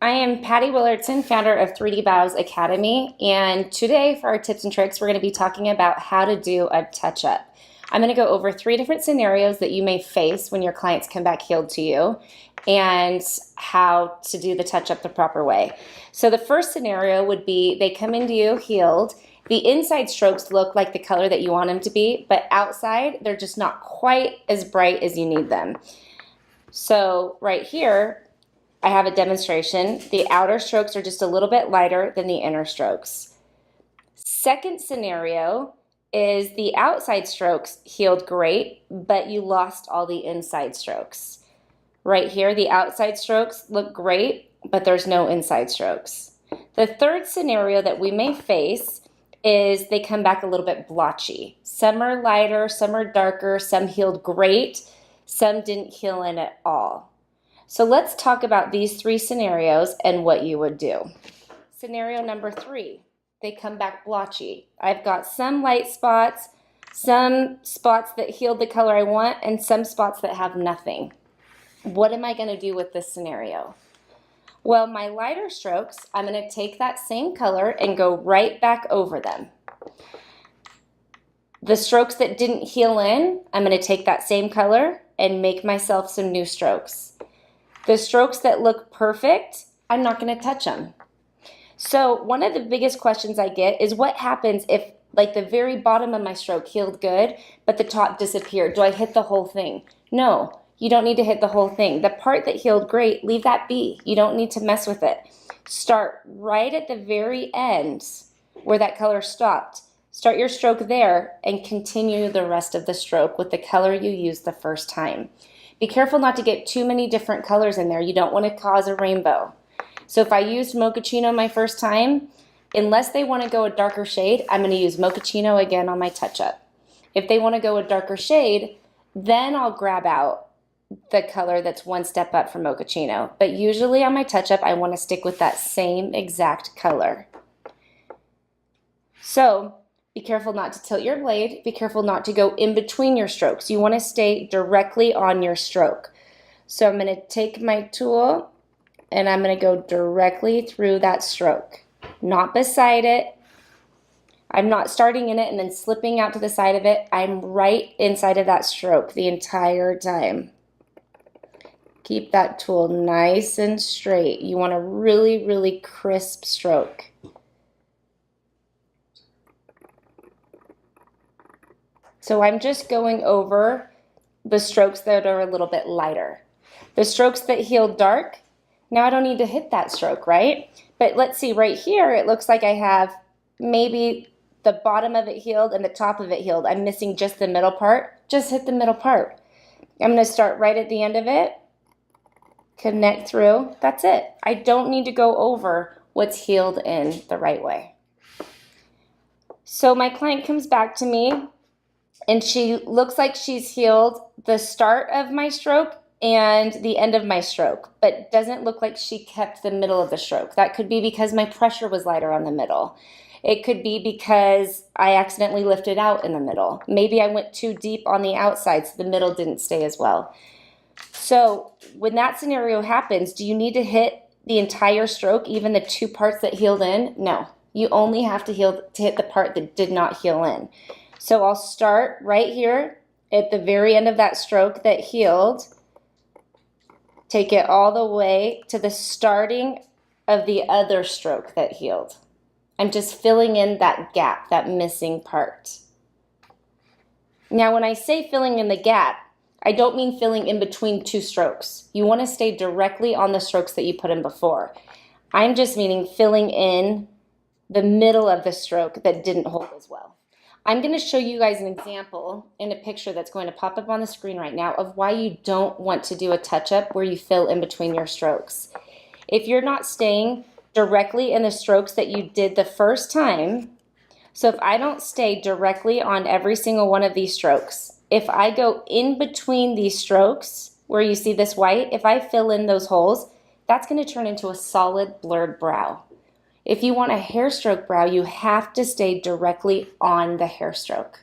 I am Patty Willardsen, founder of 3D Bows Academy, and today for our tips and tricks, we're going to be talking about how to do a touch-up. I'm going to go over 3 different scenarios that you may face when your clients come back healed to you and how to do the touch-up the proper way. So the first scenario would be they come into you healed. The inside strokes look like the color that you want them to be, but outside they're just not quite as bright as you need them. So right here, I have a demonstration. The outer strokes are just a little bit lighter than the inner strokes. Second scenario is the outside strokes healed great, but you lost all the inside strokes. Right here, the outside strokes look great, but there's no inside strokes. The third scenario that we may face is they come back a little bit blotchy. Some are lighter, some are darker, some healed great, some didn't heal in at all. So let's talk about these 3 scenarios and what you would do. Scenario number 3, they come back blotchy. I've got some light spots, some spots that healed the color I want, and some spots that have nothing. What am I going to do with this scenario? Well, my lighter strokes, I'm going to take that same color and go right back over them. The strokes that didn't heal in, I'm going to take that same color and make myself some new strokes. The strokes that look perfect, I'm not going to touch them. So one of the biggest questions I get is what happens if like the very bottom of my stroke healed good, but the top disappeared? Do I hit the whole thing? No, you don't need to hit the whole thing. The part that healed great, leave that be. You don't need to mess with it. Start right at the very end where that color stopped. Start your stroke there and continue the rest of the stroke with the color you used the first time. Be careful not to get too many different colors in there. You don't want to cause a rainbow. So if I used mochaccino my first time, unless they want to go a darker shade, I'm going to use mochaccino again on my touch-up. If they want to go a darker shade, then I'll grab out the color that's one step up from mochaccino. But usually on my touch-up, I want to stick with that same exact color. So be careful not to tilt your blade. Be careful not to go in between your strokes. You want to stay directly on your stroke. So I'm going to take my tool and I'm going to go directly through that stroke, not beside it. I'm not starting in it and then slipping out to the side of it. I'm right inside of that stroke the entire time. Keep that tool nice and straight. You want a really, really crisp stroke. So I'm just going over the strokes that are a little bit lighter. The strokes that healed dark, now I don't need to hit that stroke, right? But let's see, right here, it looks like I have maybe the bottom of it healed and the top of it healed. I'm missing just the middle part. Just hit the middle part. I'm going to start right at the end of it, connect through. That's it. I don't need to go over what's healed in the right way. So my client comes back to me, and she looks like she's healed the start of my stroke and the end of my stroke, but doesn't look like she kept the middle of the stroke. That could be because my pressure was lighter on the middle. It could be because I accidentally lifted out in the middle. Maybe I went too deep on the outside, so the middle didn't stay as well. So when that scenario happens, do you need to hit the entire stroke, even the 2 parts that healed in? No, you only have to hit the part that did not heal in. So I'll start right here at the very end of that stroke that healed, take it all the way to the starting of the other stroke that healed. I'm just filling in that gap, that missing part. Now when I say filling in the gap, I don't mean filling in between 2 strokes. You want to stay directly on the strokes that you put in before. I'm just meaning filling in the middle of the stroke that didn't hold as well. I'm going to show you guys an example in a picture that's going to pop up on the screen right now of why you don't want to do a touch-up where you fill in between your strokes. If you're not staying directly in the strokes that you did the first time, so if I don't stay directly on every single one of these strokes, if I go in between these strokes where you see this white, if I fill in those holes, that's going to turn into a solid blurred brow. If you want a hair stroke brow, you have to stay directly on the hair stroke.